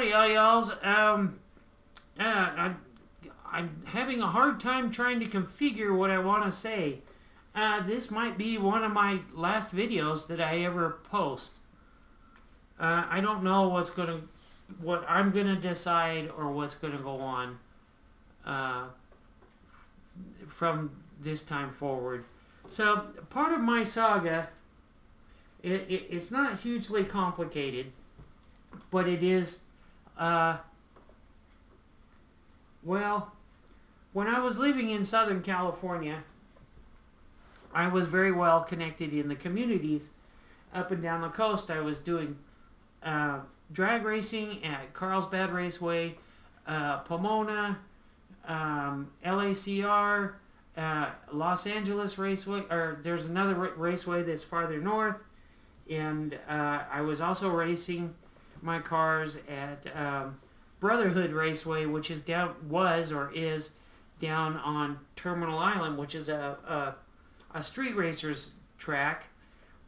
Howdy, all y'alls. I'm having a hard time trying to configure what I want to say. This might be one of my last videos that I ever post. I don't know what I'm gonna decide or what's gonna go on from this time forward. So part of my saga, it's not hugely complicated, but it is. Well, when I was living in Southern California, I was very well connected in the communities up and down the coast. I was doing drag racing at Carlsbad Raceway, Pomona, LACR, Los Angeles Raceway, or there's another raceway that's farther north, and I was also racing my cars at Brotherhood Raceway, which is down on Terminal Island, which is a street racers track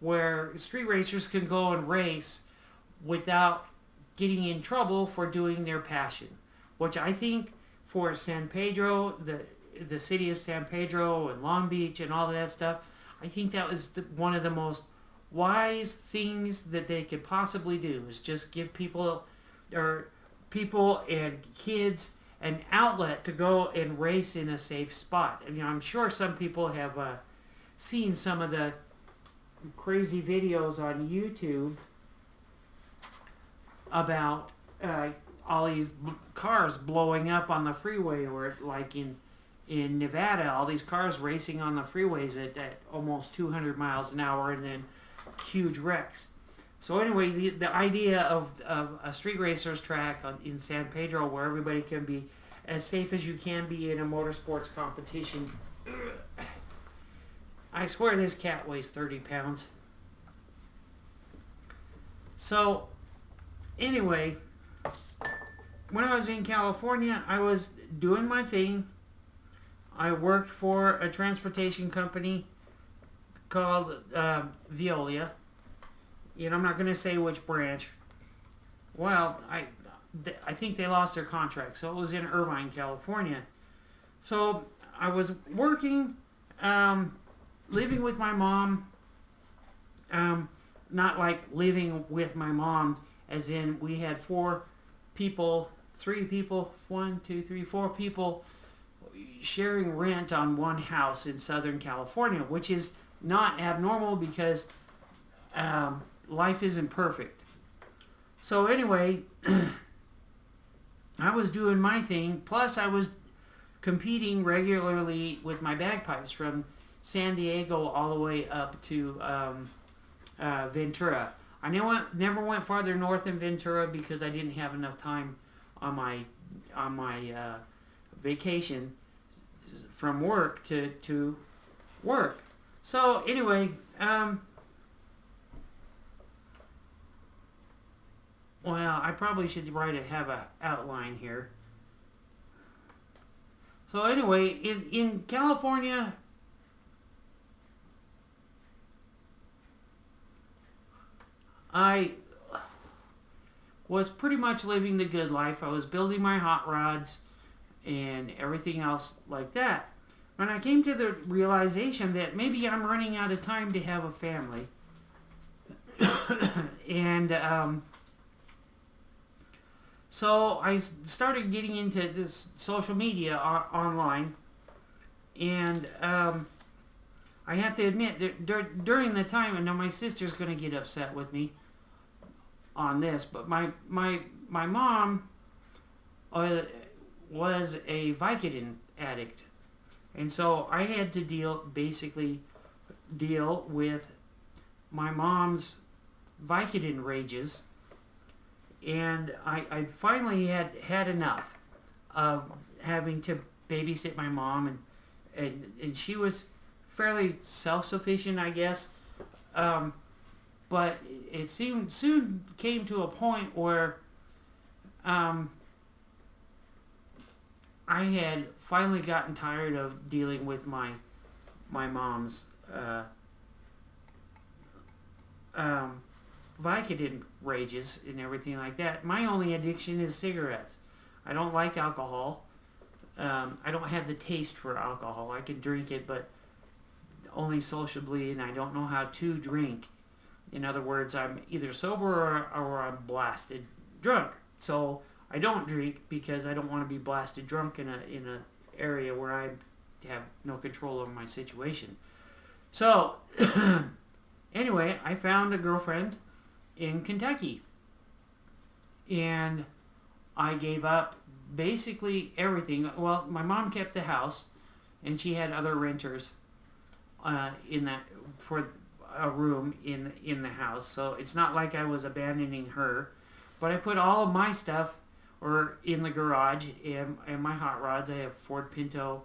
where street racers can go and race without getting in trouble for doing their passion, which I think for San Pedro, the city of San Pedro and Long Beach and all of that stuff, I think that was one of the most wise things that they could possibly do, is just give people and kids an outlet to go and race in a safe spot. I mean, I'm sure some people have seen some of the crazy videos on YouTube about all these cars blowing up on the freeway, or like in Nevada, all these cars racing on the freeways at almost 200 miles an hour and then huge wrecks. So anyway, the idea of a street racers track in San Pedro where everybody can be as safe as you can be in a motorsports competition. I swear this cat weighs 30 pounds. So anyway, when I was in California, I was doing my thing. I worked for a transportation company called Veolia. And I'm not going to say which branch. Well, I think they lost their contract, so it was in Irvine, California. So I was working, living with my mom. Not like living with my mom, as in we had four people sharing rent on one house in Southern California, which is not abnormal because life isn't perfect. So anyway, I was doing my thing, plus I was competing regularly with my bagpipes from San Diego all the way up to Ventura. I never went farther north than Ventura because I didn't have enough time on my vacation from work to work. So anyway, well, I probably should have an outline here. So anyway, in California, I was pretty much living the good life. I was building my hot rods and everything else like that. When I came to the realization that maybe I'm running out of time to have a family. And so I started getting into this social media online, and I have to admit that during the time, and now my sister's going to get upset with me on this, but my mom was a Vicodin addict, and so I had to deal with my mom's Vicodin rages. And I finally had enough of having to babysit my mom, and she was fairly self-sufficient, I guess. But it soon came to a point where I had finally gotten tired of dealing with my mom's Vicodin rages and everything like that. My only addiction is cigarettes. I don't like alcohol. I don't have the taste for alcohol. I can drink it, but only sociably, and I don't know how to drink. In other words, I'm either sober or I'm blasted drunk. So I don't drink because I don't want to be blasted drunk in a area where I have no control over my situation. So anyway, I found a girlfriend in Kentucky, and I gave up basically everything. Well, my mom kept the house, and she had other renters in that for a room in the house. So it's not like I was abandoning her, but I put all of my stuff or in the garage and my hot rods. I have Ford Pinto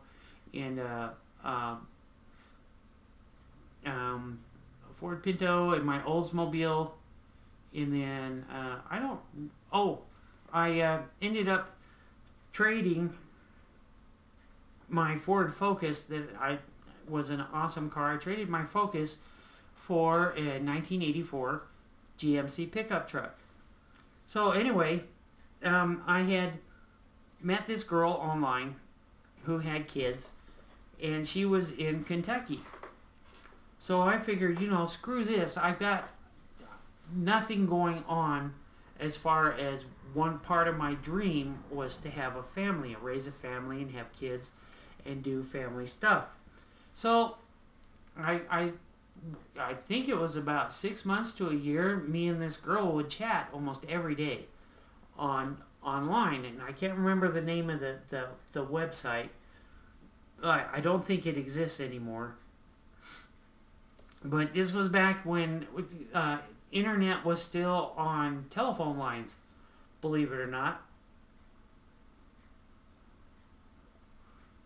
and Ford Pinto and my Oldsmobile, and then I ended up trading my Ford Focus that was an awesome car. I traded my Focus for a 1984 GMC pickup truck. So anyway, I had met this girl online who had kids, and she was in Kentucky. So I figured, screw this. I've got nothing going on as far as one part of my dream was to have a family, raise a family and have kids and do family stuff. So I think it was about 6 months to a year, me and this girl would chat almost every day online, and I can't remember the name of the website. I don't think it exists anymore. But this was back when internet was still on telephone lines, believe it or not.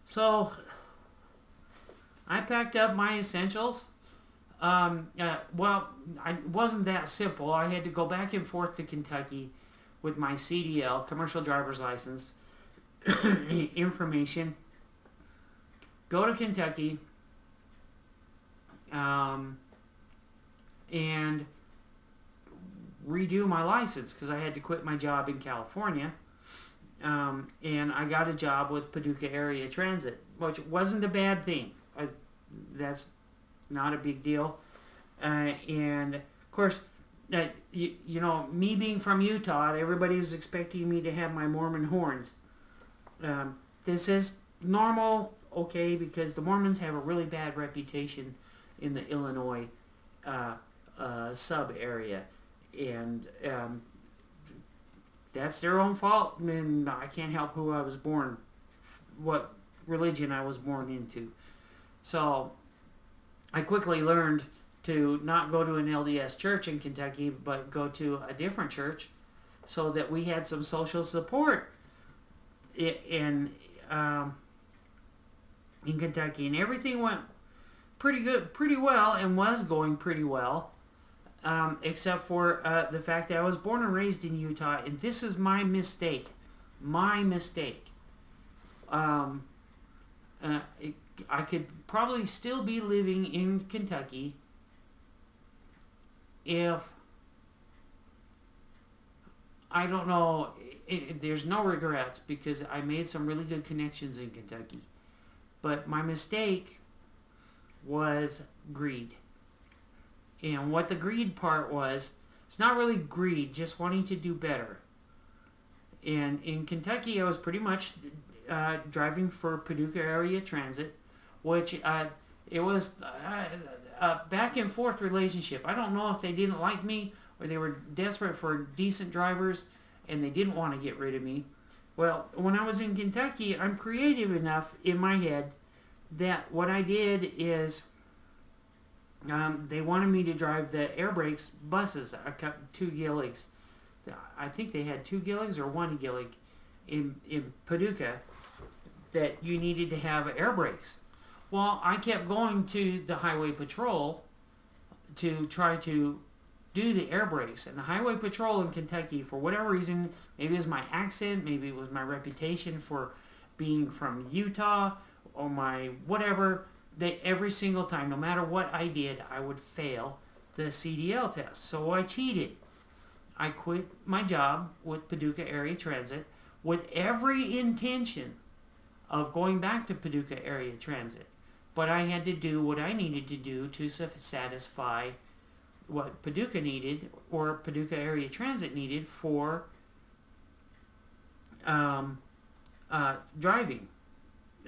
So I packed up my essentials. Well, it wasn't that simple. I had to go back and forth to Kentucky with my CDL, commercial driver's license, information, go to Kentucky, and redo my license because I had to quit my job in California. And I got a job with Paducah Area Transit, which wasn't a bad thing. That's not a big deal. And of course, me being from Utah, everybody was expecting me to have my Mormon horns. This is normal, okay, because the Mormons have a really bad reputation in the Illinois sub area, and that's their own fault. I mean, I can't help who I was born, what religion I was born into. So I quickly learned to not go to an LDS church in Kentucky, but go to a different church, so that we had some social support in Kentucky, and everything went pretty well, and was going pretty well, except for the fact that I was born and raised in Utah, and this is my mistake. I could probably still be living in Kentucky if, I don't know, there's no regrets because I made some really good connections in Kentucky. But my mistake was greed. And what the greed part was, it's not really greed, just wanting to do better. And in Kentucky, I was pretty much driving for Paducah Area Transit, which it was a back and forth relationship. I don't know if they didn't like me or they were desperate for decent drivers and they didn't want to get rid of me. Well, when I was in Kentucky, I'm creative enough in my head that what I did is they wanted me to drive the air brakes buses. I cut 2 Gilligs. I think they had 2 Gilligs or 1 Gillig in Paducah that you needed to have air brakes. Well, I kept going to the highway patrol to try to do the air brakes. And the highway patrol in Kentucky, for whatever reason, maybe it was my accent, maybe it was my reputation for being from Utah, or my whatever, they every single time, no matter what I did, I would fail the CDL test. So I cheated. I quit my job with Paducah Area Transit with every intention of going back to Paducah Area Transit. But I had to do what I needed to do to satisfy what Paducah needed, or Paducah Area Transit needed, for driving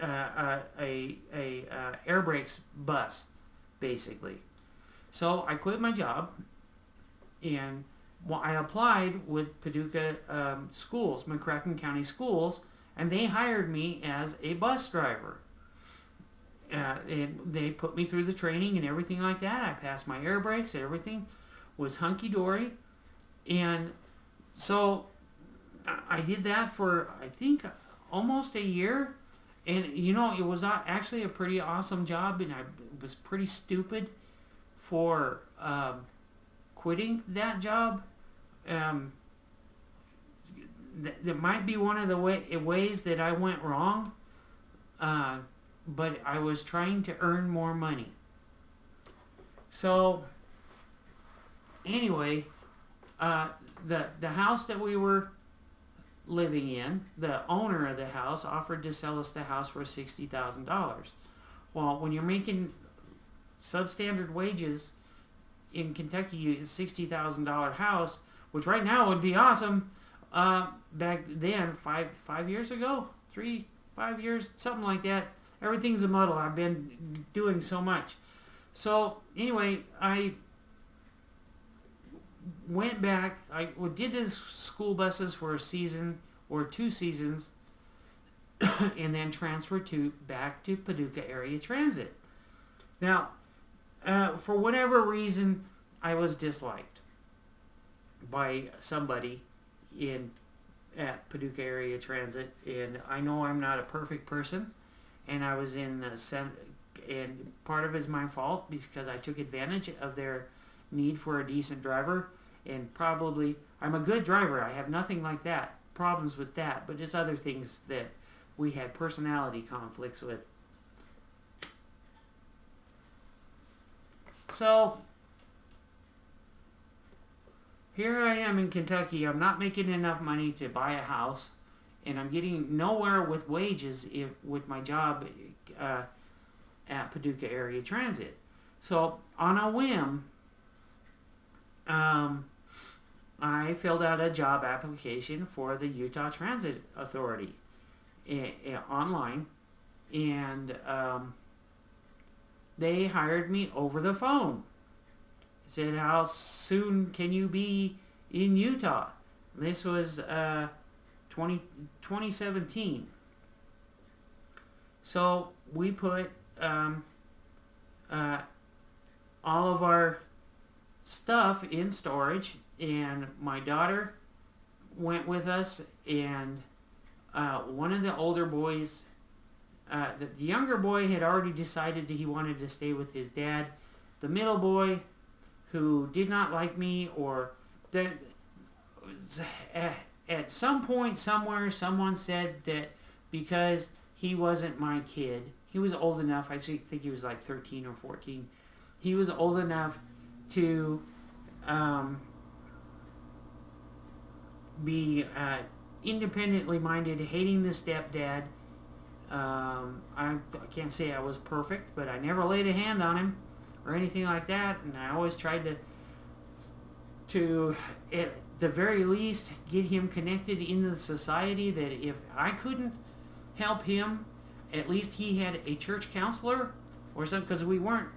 a air brakes bus, basically. So I quit my job, and I applied with Paducah schools, McCracken County Schools, and they hired me as a bus driver. And they put me through the training and everything like that. I passed my air brakes, and everything was hunky-dory. And so I did that for, I think, almost a year. And, you know, it was actually a pretty awesome job, and I was pretty stupid for quitting that job. That might be one of the ways that I went wrong. But I was trying to earn more money. So, anyway, the house that we were living in, the owner of the house offered to sell us the house for $60,000. Well, when you're making substandard wages in Kentucky, a $60,000 house, which right now would be awesome, back then, 5 years ago, 5 years, something like that. Everything's a muddle. I've been doing so much. So anyway, I went back. I did the school buses for a season or 2 seasons, and then transferred back to Paducah Area Transit. Now, for whatever reason, I was disliked by somebody at Paducah Area Transit, and I know I'm not a perfect person. And I was and part of it is my fault, because I took advantage of their need for a decent driver. And probably, I'm a good driver. I have nothing like that, problems with that. But it's other things that we had personality conflicts with. So, here I am in Kentucky. I'm not making enough money to buy a house. And I'm getting nowhere with wages with my job at Paducah Area Transit. So, on a whim, I filled out a job application for the Utah Transit Authority online. And they hired me over the phone. Said, how soon can you be in Utah? This was 2017. So we put all of our stuff in storage, and my daughter went with us, and one of the older boys, the younger boy had already decided that he wanted to stay with his dad. The middle boy, who did not like me, or that at some point somewhere someone said that because he wasn't my kid, he was old enough, I think he was like 13 or 14, he was old enough to be independently minded, hating the stepdad. I can't say I was perfect, but I never laid a hand on him or anything like that, and I always tried to at the very least get him connected into the society, that if I couldn't help him, at least he had a church counselor or something, because we weren't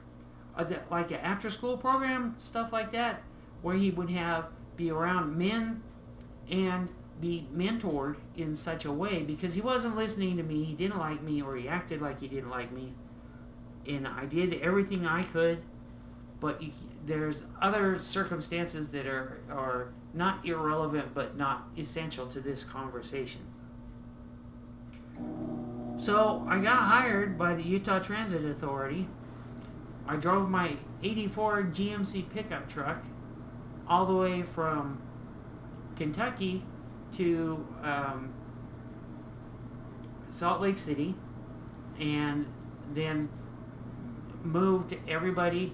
like an after school program, stuff like that, where he would be around men and be mentored in such a way, because he wasn't listening to me, he didn't like me, or he acted like he didn't like me, and I did everything I could, but there's other circumstances that are not irrelevant but not essential to this conversation. So I got hired by the Utah Transit Authority. I drove my 84 GMC pickup truck all the way from Kentucky to Salt Lake City, and then moved everybody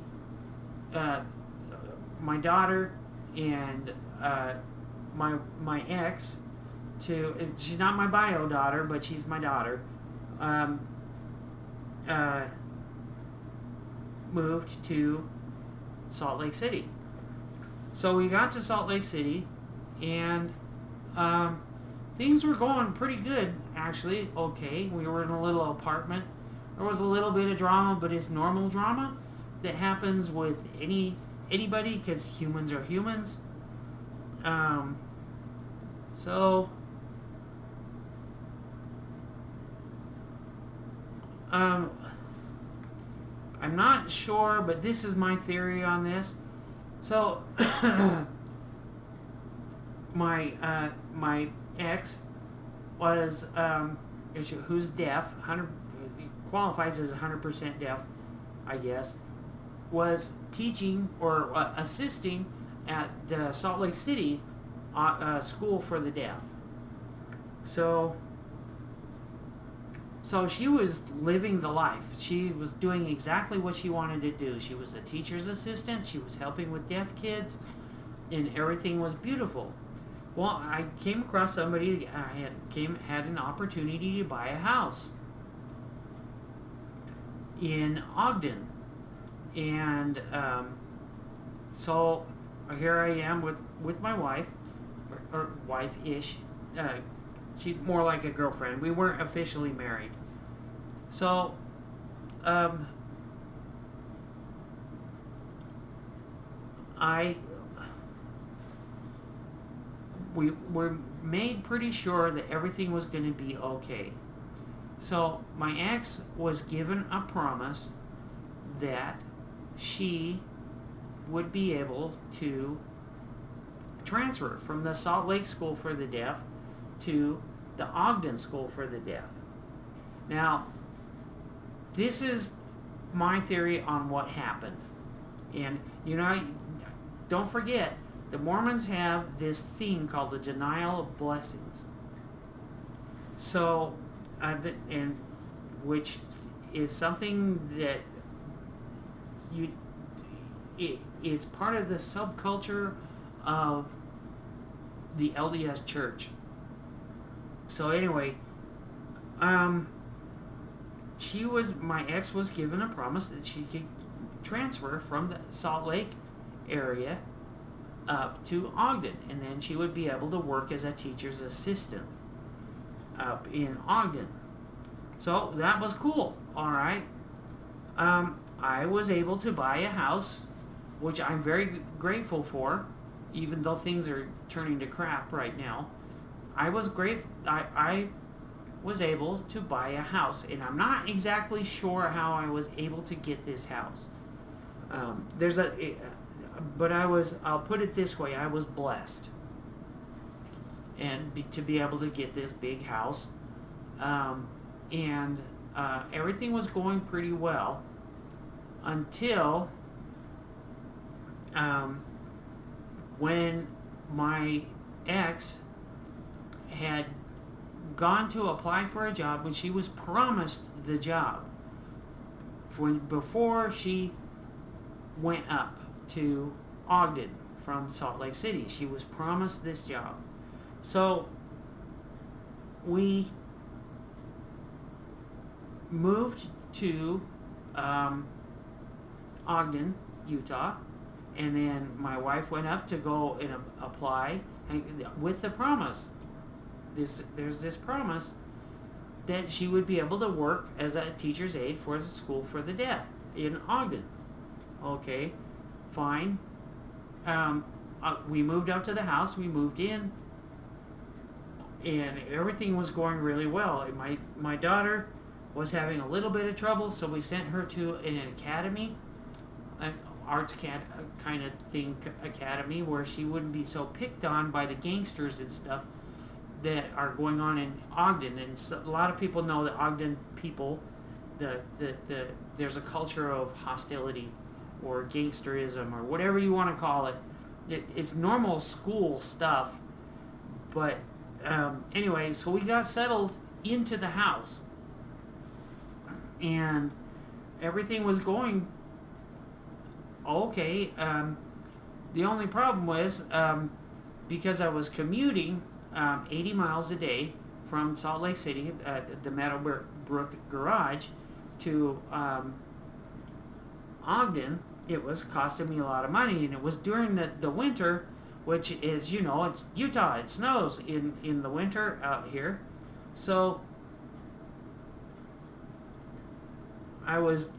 my daughter and my ex to. She's not my bio daughter, but she's my daughter. Um, uh, Moved to Salt Lake City. So we got to Salt Lake City, and things were going pretty good, actually. Okay, we were in a little apartment. There was a little bit of drama, but it's normal drama that happens with anybody, because humans are humans. Um, so um, I'm not sure, but this is my theory on this. So my ex was who's deaf, 100 qualifies as 100% deaf, I guess, was teaching or assisting at the Salt Lake City school for the deaf. So she was living the life. She was doing exactly what she wanted to do. She was a teacher's assistant. She was helping with deaf kids, and everything was beautiful. Well, I came across somebody. I had an opportunity to buy a house in Ogden, and so here I am with my wife, or wife-ish. She's more like a girlfriend. We weren't officially married. So, we were made pretty sure that everything was going to be okay. So my ex was given a promise that she would be able to transfer from the Salt Lake School for the Deaf to the Ogden School for the Deaf. Now, this is my theory on what happened. And, don't forget, the Mormons have this theme called the denial of blessings. So, and which is something that it is part of the subculture of the LDS Church. So anyway, my ex was given a promise that she could transfer from the Salt Lake area up to Ogden, and then she would be able to work as a teacher's assistant up in Ogden. So that was cool. All right. I was able to buy a house, which I'm very grateful for, even though things are turning to crap right now. I was able to buy a house, and I'm not exactly sure how I was able to get this house. But I'll put it this way, I was blessed. And to be able to get this big house. And everything was going pretty well until when my ex had gone to apply for a job when she was promised the job before she went up to Ogden from Salt Lake City. She was promised this job. So we moved to Ogden, Utah, and then my wife went up to go and apply, and with the promise. There's this promise that she would be able to work as a teacher's aide for the school for the deaf in Ogden. Okay, fine. We moved up to the house. We moved in, and everything was going really well. My daughter was having a little bit of trouble, so we sent her to an academy, an arts kind of thing academy, where she wouldn't be so picked on by the gangsters and stuff that are going on in Ogden. And so, a lot of people know that Ogden people, there's a culture of hostility or gangsterism or whatever you want to call it. It's normal school stuff. But anyway, so we got settled into the house, and everything was going okay. The only problem was because I was commuting 80 miles a day from Salt Lake City, the Meadowbrook Garage, to Ogden. It was costing me a lot of money, and it was during the winter, which is, it's Utah. It snows in the winter out here. So I was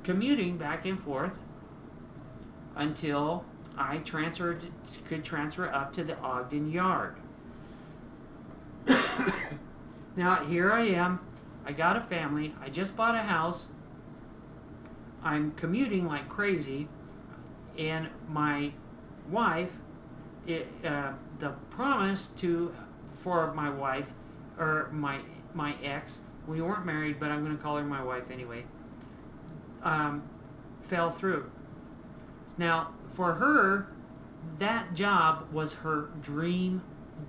commuting back and forth until I could transfer up to the Ogden yard. Now here I am. I got a family. I just bought a house. I'm commuting like crazy, and my wife, the promise for my wife, or my ex, we weren't married, but I'm going to call her my wife anyway, fell through. Now, for her, that job was her dream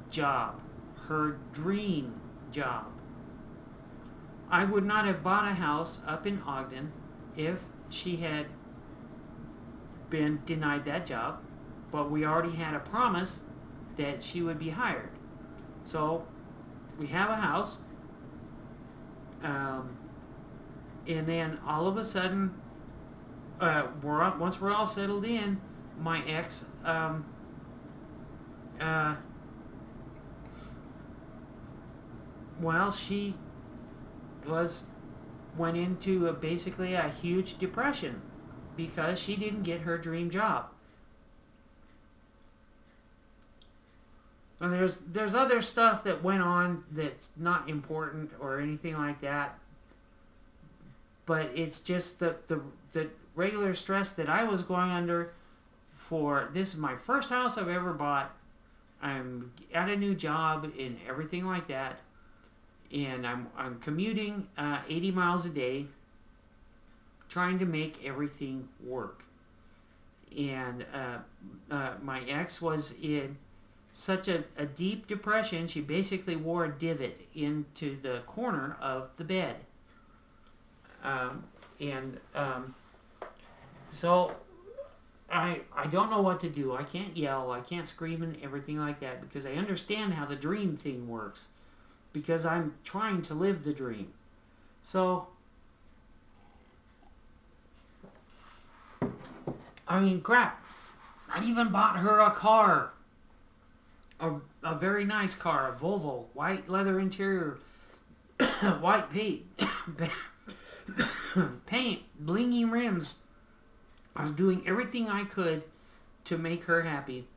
job. Her dream job. I would not have bought a house up in Ogden if she had been denied that job, but we already had a promise that she would be hired. So we have a house, and then all of a sudden, once we're all settled in, my ex she went into basically a huge depression because she didn't get her dream job. And there's other stuff that went on that's not important or anything like that, but it's just the regular stress that I was going under. For this is my first house I've ever bought. I'm at a new job and everything like that, and I'm commuting 80 miles a day, trying to make everything work. And my ex was in such a deep depression, she basically wore a divot into the corner of the bed. So I don't know what to do. I can't yell, I can't scream and everything like that, because I understand how the dream thing works, because I'm trying to live the dream. So I mean, crap, I even bought her a car, a very nice car, a Volvo, white leather interior, white paint, blingy rims. I was doing everything I could to make her happy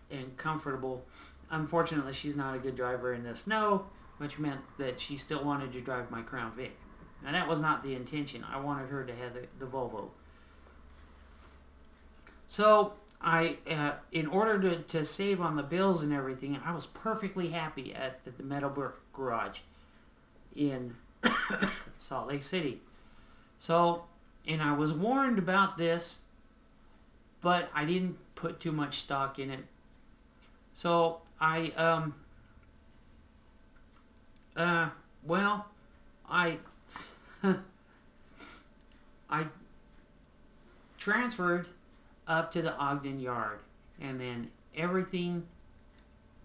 and comfortable. Unfortunately, she's not a good driver in the snow, which meant that she still wanted to drive my Crown Vic. Now, that was not the intention. I wanted her to have the Volvo. So, in order to save on the bills and everything, I was perfectly happy at the Meadowbrook Garage in Salt Lake City. So, and I was warned about this, but I didn't put too much stock in it. So I transferred up to the Ogden yard, and then everything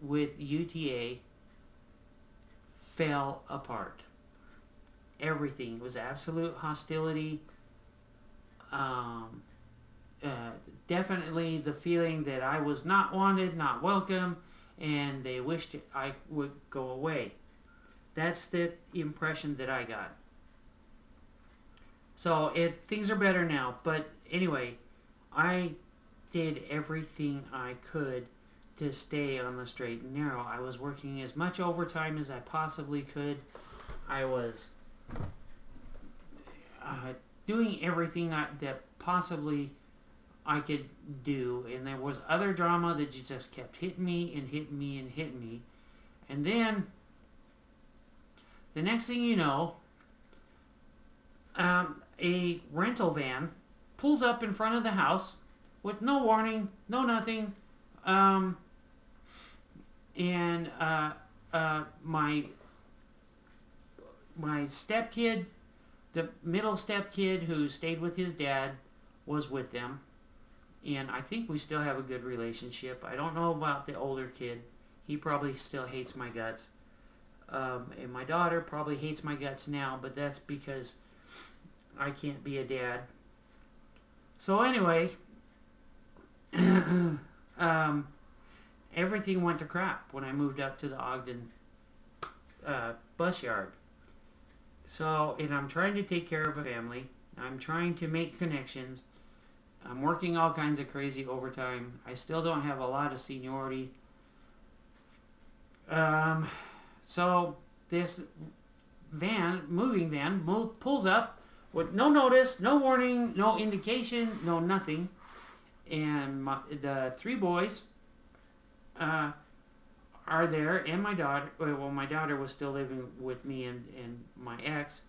with UTA fell apart. Everything was absolute hostility. Definitely the feeling that I was not wanted, not welcome, and they wished I would go away. That's the impression that I got. So things are better now, but anyway, I did everything I could to stay on the straight and narrow. I was working as much overtime as I possibly could. I was doing everything that possibly I could do, and there was other drama that just kept hitting me and hitting me and hitting me. And then the next thing you know, a rental van pulls up in front of the house with no warning, no nothing, and my stepkid, the middle stepkid who stayed with his dad, was with them. and I think we still have a good relationship. I don't know about the older kid. He probably still hates my guts. And my daughter probably hates my guts now, but that's because I can't be a dad. So anyway, everything went to crap when I moved up to the Ogden bus yard. So, and I'm trying to take care of a family. I'm trying to make connections. I'm working all kinds of crazy overtime. I still don't have a lot of seniority. So this moving van, pulls up with no notice, no warning, no indication, no nothing. And the three boys are there, and my daughter. Well, my daughter was still living with me and my ex.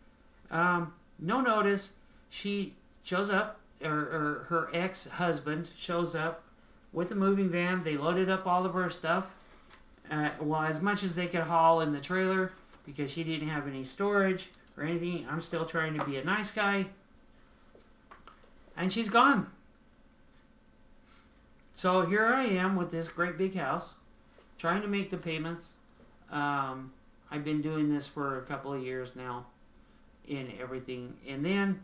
No notice. She shows up, or her ex-husband shows up with the moving van. They loaded up all of her stuff. Well, as much as they could haul in the trailer, because she didn't have any storage or anything. I'm still trying to be a nice guy. And she's gone. So here I am with this great big house, trying to make the payments. I've been doing this for a couple of years now in everything. And then,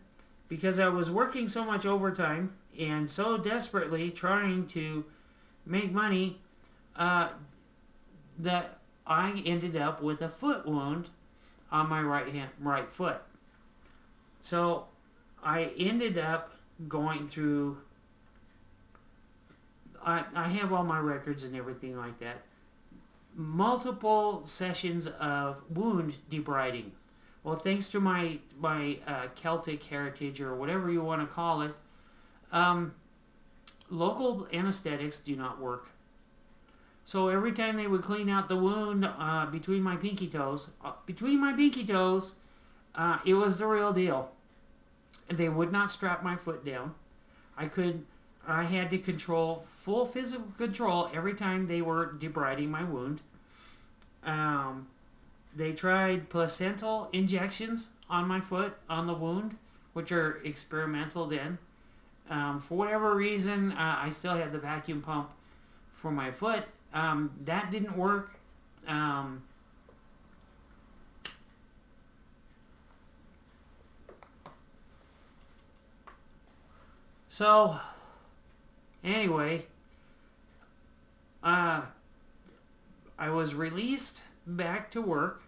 because I was working so much overtime and so desperately trying to make money, that I ended up with a foot wound on my right foot. So I ended up going through, I have all my records and everything like that, multiple sessions of wound debriding. Well, thanks to my Celtic heritage, or whatever you want to call it, local anesthetics do not work. So every time they would clean out the wound between my pinky toes, it was the real deal. They would not strap my foot down. I had to control, full physical control every time they were debriding my wound. They tried placental injections on my foot, on the wound, which are experimental then. For whatever reason, I still had the vacuum pump for my foot. That didn't work. So, anyway, I was released back to work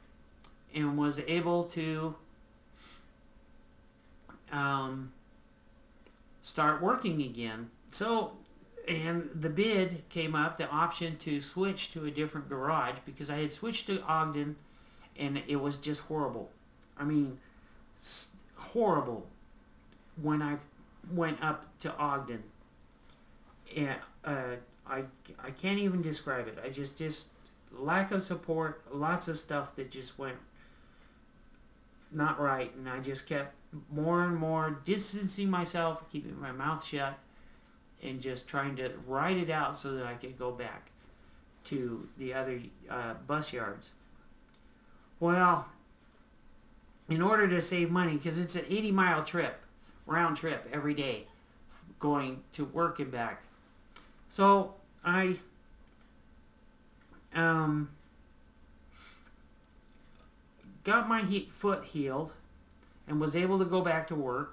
and was able to start working again. So, and the bid came up, the option to switch to a different garage, because I had switched to Ogden and it was just horrible. I mean, horrible when I went up to Ogden. And I can't even describe it. I just lack of support, lots of stuff that just went not right, and I just kept more and more distancing myself, keeping my mouth shut, and just trying to ride it out so that I could go back to the other bus yards. Well, in order to save money, because it's an 80-mile trip, round trip every day, going to work and back. So I got my foot healed and was able to go back to work.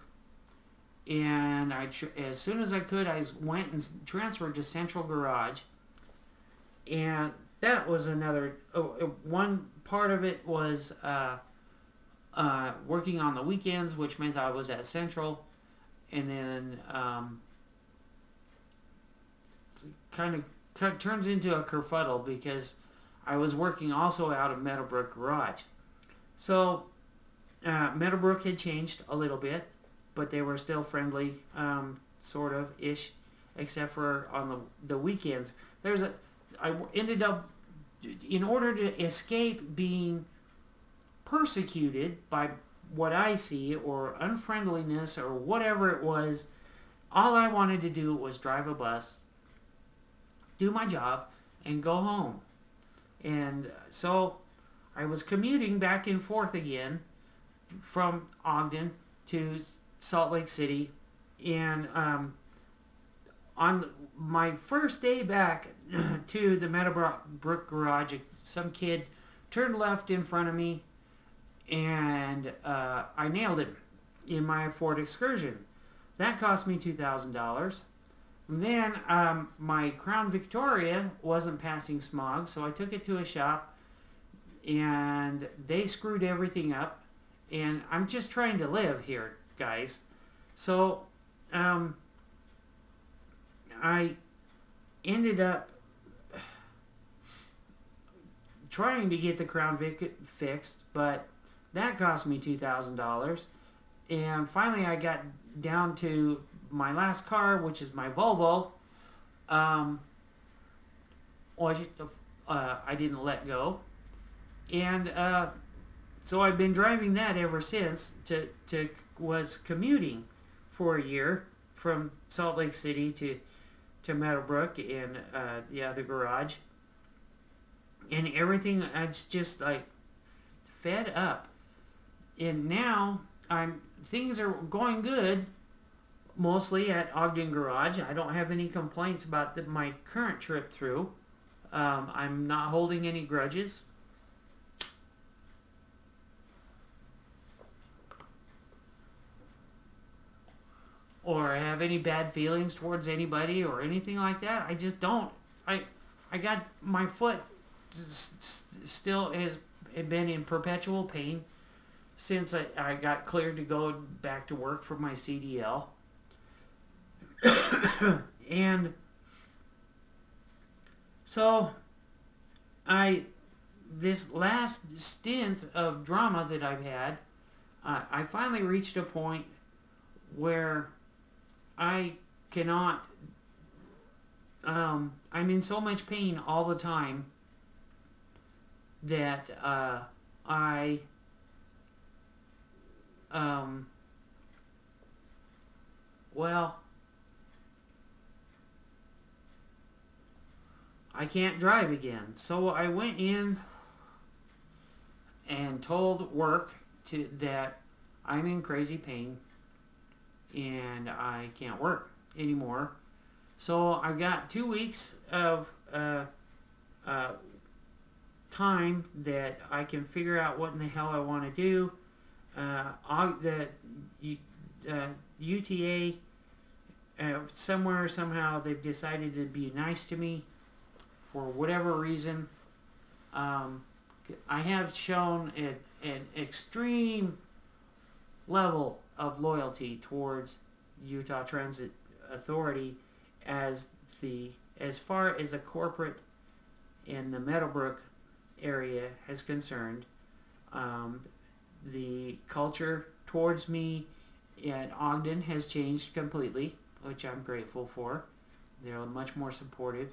And as soon as I could, I went and transferred to Central Garage. And that was another, one part of it was working on the weekends, which meant I was at Central. And then kind of turns into a kerfuddle, because I was working also out of Meadowbrook Garage. So Meadowbrook had changed a little bit, but they were still friendly, sort of ish, except for on the weekends. I ended up, in order to escape being persecuted by what I see, or unfriendliness, or whatever it was, all I wanted to do was drive a bus, do my job, and go home. And so I was commuting back and forth again from Ogden to Salt Lake City, and On my first day back to the Meadowbrook garage, some kid turned left in front of me, and I nailed him in my Ford Excursion. That cost me $2,000. Then my Crown Victoria wasn't passing smog, so I took it to a shop, and they screwed everything up. And I'm just trying to live here, guys. So I ended up trying to get the Crown Vic fixed, but that cost me $2,000. And finally I got down to my last car, which is my Volvo, which I didn't let go. And so I've been driving that ever since. Was commuting for a year from Salt Lake City to Meadowbrook and the garage. And everything, it's just like fed up. And now things are going good, mostly at Ogden Garage. I don't have any complaints about my current trip through. I'm not holding any grudges. Or have any bad feelings towards anybody or anything like that. I just don't. I got my foot still has been in perpetual pain since I got cleared to go back to work for my CDL. And so this last stint of drama that I've had, I finally reached a point where I cannot, I'm in so much pain all the time that I can't drive again. So I went in and told work that I'm in crazy pain and I can't work anymore. So I've got 2 weeks of time that I can figure out what in the hell I want to do. The UTA, somehow they've decided to be nice to me for whatever reason. I have shown an extreme level of loyalty towards Utah Transit Authority as far as the corporate in the Meadowbrook area is concerned. The culture towards me at Ogden has changed completely, which I'm grateful for. They're much more supportive.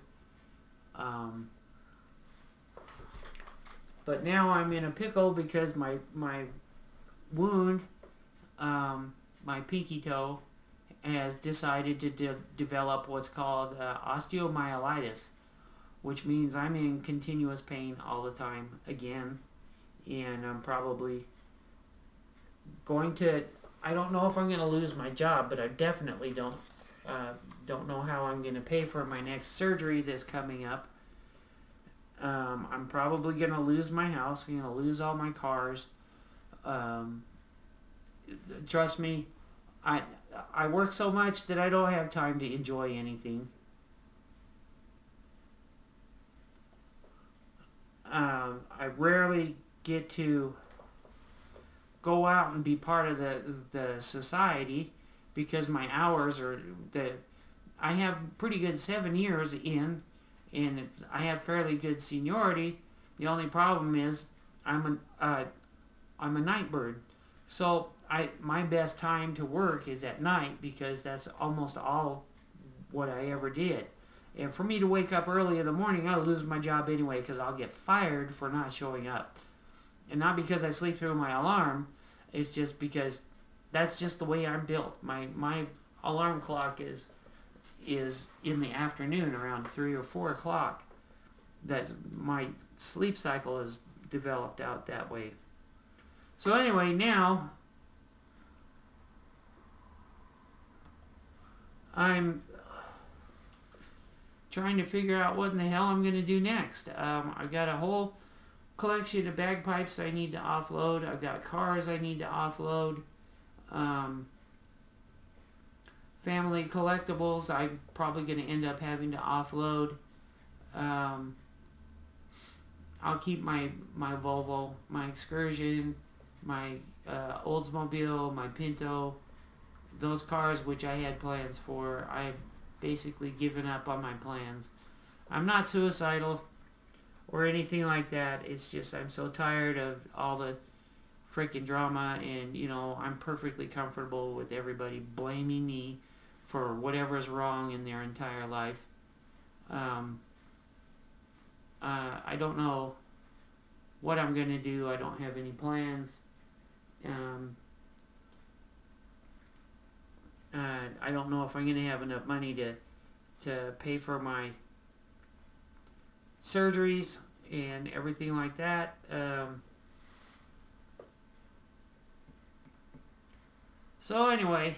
But now I'm in a pickle because my wound, my pinky toe, has decided to develop what's called osteomyelitis, which means I'm in continuous pain all the time again, and I'm probably going to, I don't know if I'm going to lose my job, but I definitely don't know how I'm going to pay for my next surgery that's coming up. I'm probably going to lose my house. I'm going to lose all my cars. Trust me, I work so much that I don't have time to enjoy anything. I rarely get to go out and be part of the society because my hours are I have pretty good 7 years in, and I have fairly good seniority. The only problem is I'm a night bird, so my best time to work is at night because that's almost all what I ever did. And for me to wake up early in the morning, I'll lose my job anyway because I'll get fired for not showing up. And not because I sleep through my alarm, it's just because that's just the way I'm built. My alarm clock is in the afternoon around 3 or 4 o'clock. That's my sleep cycle is developed out that way. So anyway, now I'm trying to figure out what in the hell I'm going to do next. I've got a whole collection of bagpipes I need to offload. I've got cars I need to offload. Family collectibles I'm probably going to end up having to offload. I'll keep my Volvo, my Excursion, my Oldsmobile, my Pinto. Those cars which I had plans for, I've basically given up on my plans. I'm not suicidal or anything like that. It's just I'm so tired of all the freaking drama, and I'm perfectly comfortable with everybody blaming me for whatever's wrong in their entire life. I don't know what I'm going to do. I don't have any plans. I don't know if I'm going to have enough money to pay for my surgeries and everything like that. So anyway,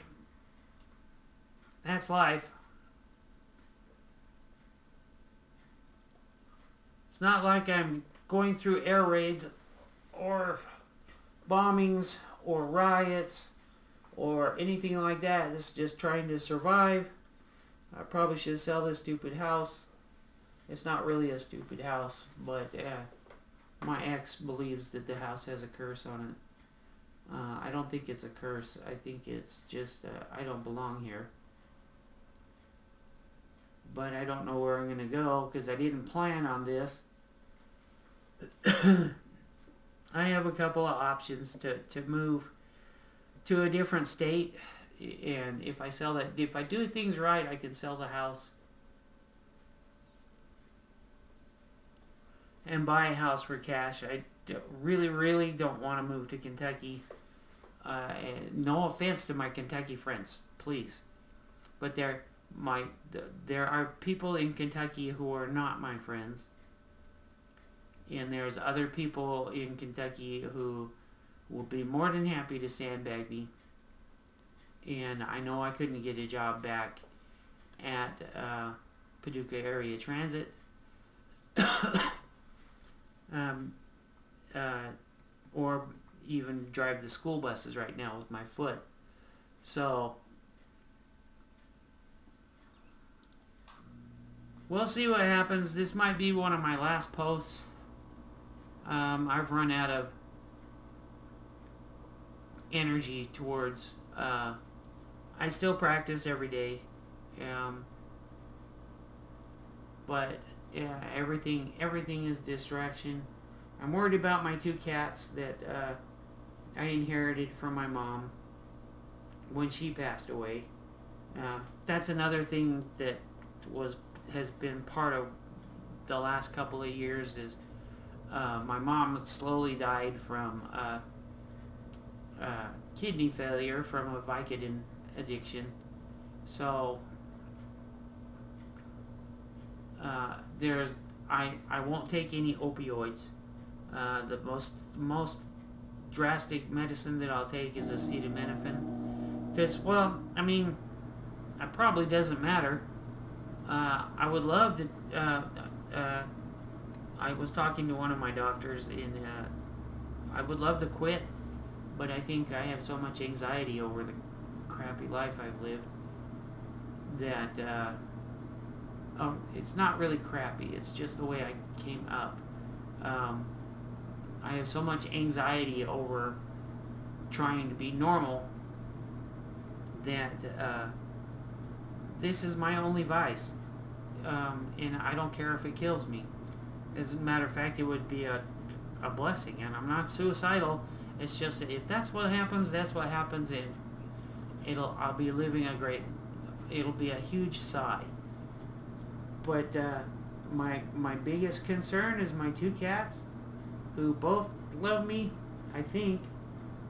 that's life. It's not like I'm going through air raids or bombings or riots or anything like that. It's just trying to survive. I probably should sell this stupid house. It's not really a stupid house, but my ex believes that the house has a curse on it. I don't think it's a curse. I think it's just I don't belong here. But I don't know where I'm going to go because I didn't plan on this. I have a couple of options to move to a different state, and if I do things right, I can sell the house and buy a house for cash. I really don't want to move to Kentucky. And no offense to my Kentucky friends, please, but there are people in Kentucky who are not my friends, and there's other people in Kentucky who will be more than happy to sandbag me. And I know I couldn't get a job back at Paducah Area Transit, or even drive the school buses right now with my foot. So we'll see what happens. This might be one of my last posts. I've run out of energy towards I still practice every day, but yeah, everything is distraction. I'm worried about my 2 cats that I inherited from my mom when she passed away. That's another thing that has been part of the last couple of years is my mom slowly died from kidney failure from a Vicodin addiction. So I won't take any opioids. The most drastic medicine that I'll take is acetaminophen, because it probably doesn't matter. I would love to. I was talking to one of my doctors, and I would love to quit, but I think I have so much anxiety over the crappy life I've lived that it's not really crappy. It's just the way I came up. I have so much anxiety over trying to be normal that this is my only vice, and I don't care if it kills me. As a matter of fact, it would be a blessing, and I'm not suicidal. It's just that if that's what happens, that's what happens, and I'll be living it'll be a huge sigh. But my biggest concern is my 2 cats, who both love me, I think,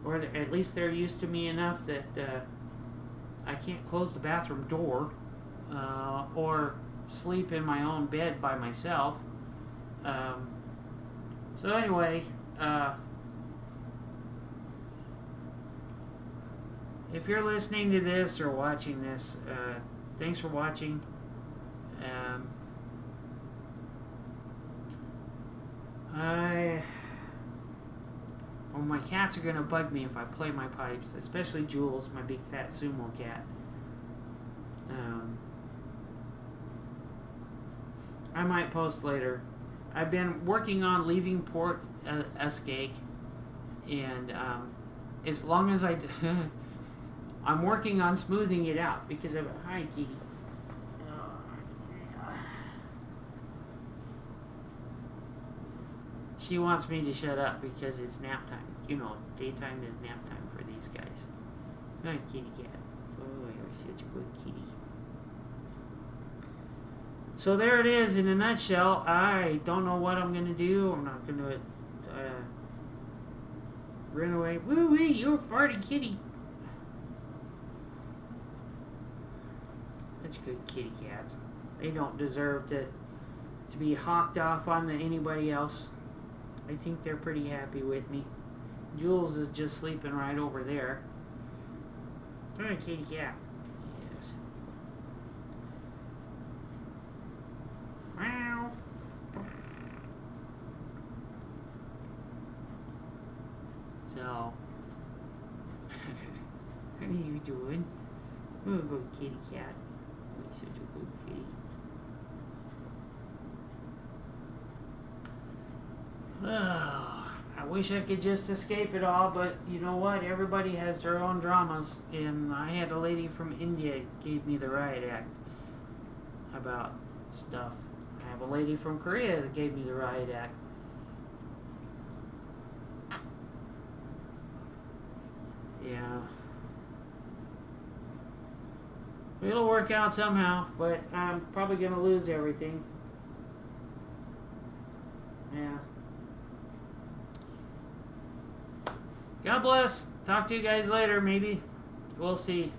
or at least they're used to me enough that I can't close the bathroom door or sleep in my own bed by myself. So anyway, if you're listening to this or watching this, thanks for watching. Well, my cats are gonna bug me if I play my pipes, especially Jules, my big fat sumo cat. I might post later. I've been working on leaving Port Escaque, and as long as I'm working on smoothing it out because of hi kitty. She wants me to shut up because it's nap time. You know, daytime is nap time for these guys. Hi, kitty cat. Oh, you're such a good kitty. So there it is in a nutshell. I don't know what I'm going to do. I'm not going to run away. Woo-wee, you're a farty kitty. Such good kitty cats. They don't deserve to be hawked off on to anybody else. I think they're pretty happy with me. Jules is just sleeping right over there. Hi, kitty cat. Yes. Meow. So, what are you doing? Oh, good kitty cat. You're such a good kitty. I wish I could just escape it all, but you know what? Everybody has their own dramas, and I had a lady from India gave me the riot act about stuff. I have a lady from Korea that gave me the riot act. Yeah. It'll work out somehow, but I'm probably going to lose everything. Yeah. God bless. Talk to you guys later, maybe. We'll see.